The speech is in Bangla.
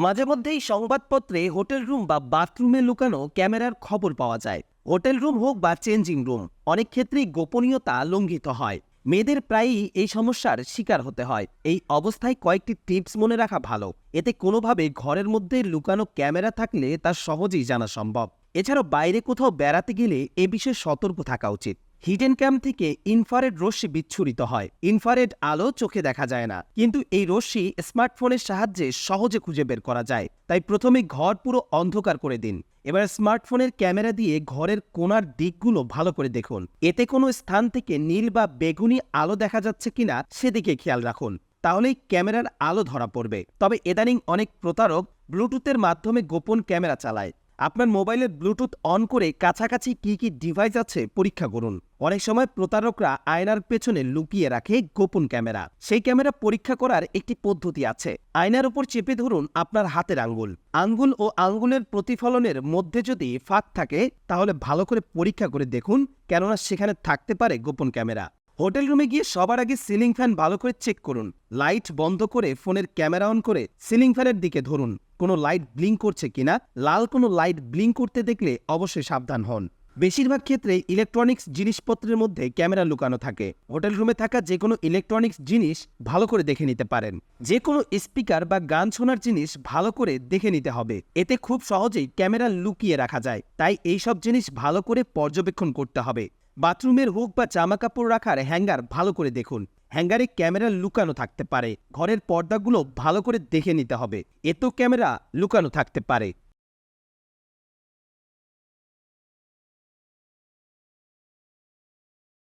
মাঝে মধ্যেই সংবাদপত্রে হোটেল রুম বা বাথরুমে লুকানো ক্যামেরার খবর পাওয়া যায়। হোটেল রুম হোক বা চেঞ্জিং রুম, অনেক ক্ষেত্রেই গোপনীয়তা লঙ্ঘিত হয়। মেয়েদের প্রায়ই এই সমস্যার শিকার হতে হয়। এই অবস্থায় কয়েকটি টিপস মনে রাখা ভালো। এতে কোনোভাবে ঘরের মধ্যে লুকানো ক্যামেরা থাকলে তা সহজেই জানা সম্ভব। এছাড়াও বাইরে কোথাও বেড়াতে গেলে এ বিষয়ে সতর্ক থাকা উচিত। হিডেন ক্যাম থেকে ইনফ্রারেড রশ্মি বিচ্ছুরিত হয়। ইনফ্রারেড আলো চোখে দেখা যায় না, কিন্তু এই রশ্মি স্মার্টফোনের সাহায্যে সহজে খুঁজে বের করা যায়। তাই প্রথমে ঘর পুরো অন্ধকার করে দিন। এবার স্মার্টফোনের ক্যামেরা দিয়ে ঘরের কোণার দিকগুলো ভালো করে দেখুন। এতে কোনো স্থান থেকে নীল বা বেগুনি আলো দেখা যাচ্ছে কিনা সেদিকে খেয়াল রাখুন, তাহলেই ক্যামেরার আলো ধরা পড়বে। তবে ইদানিং অনেক প্রতারক ব্লুটুথের মাধ্যমে গোপন ক্যামেরা চালায়। আপনার মোবাইলের ব্লুটুথ অন করে কাছাকাছি কি কি ডিভাইস আছে পরীক্ষা করুন। অনেক সময় প্রতারকরা আয়নার পেছনে লুকিয়ে রাখে গোপন ক্যামেরা। সেই ক্যামেরা পরীক্ষা করার একটি পদ্ধতি আছে। আয়নার উপর চেপে ধরুন আপনার হাতের আঙ্গুল। আঙ্গুল ও আঙ্গুলের প্রতিফলনের মধ্যে যদি ফাঁক থাকে তাহলে ভালো করে পরীক্ষা করে দেখুন, কেননা সেখানে থাকতে পারে গোপন ক্যামেরা। হোটেল রুমে গিয়ে সবার আগে সিলিং ফ্যান ভালো করে চেক করুন। লাইট বন্ধ করে ফোনের ক্যামেরা অন করে সিলিং ফ্যানের দিকে ধরুন, কোনো লাইট ব্লিঙ্ক করছে কিনা। লাল কোনো লাইট ব্লিঙ্ক করতে দেখলে অবশ্যই সাবধান হন। বেশিরভাগ ক্ষেত্রে ইলেকট্রনিক্স জিনিসপত্রের মধ্যে ক্যামেরা লুকানো থাকে। হোটেল রুমে থাকা যে কোনো ইলেকট্রনিক্স জিনিস ভালো করে দেখে নিতে পারেন। যে কোনো স্পিকার বা গান শোনার জিনিস ভালো করে দেখে নিতে হবে। এতে খুব সহজেই ক্যামেরা লুকিয়ে রাখা যায়। তাই এইসব জিনিস ভালো করে পর্যবেক্ষণ করতে হবে। বাথরুমের হুক বা জামাকাপড় রাখার হ্যাঙ্গার ভালো করে দেখুন। হ্যাঙ্গারে ক্যামেরা লুকানো থাকতে পারে। ঘরের পর্দাগুলো ভালো করে দেখে নিতে হবে, এতেও ক্যামেরা লুকানো থাকতে পারে।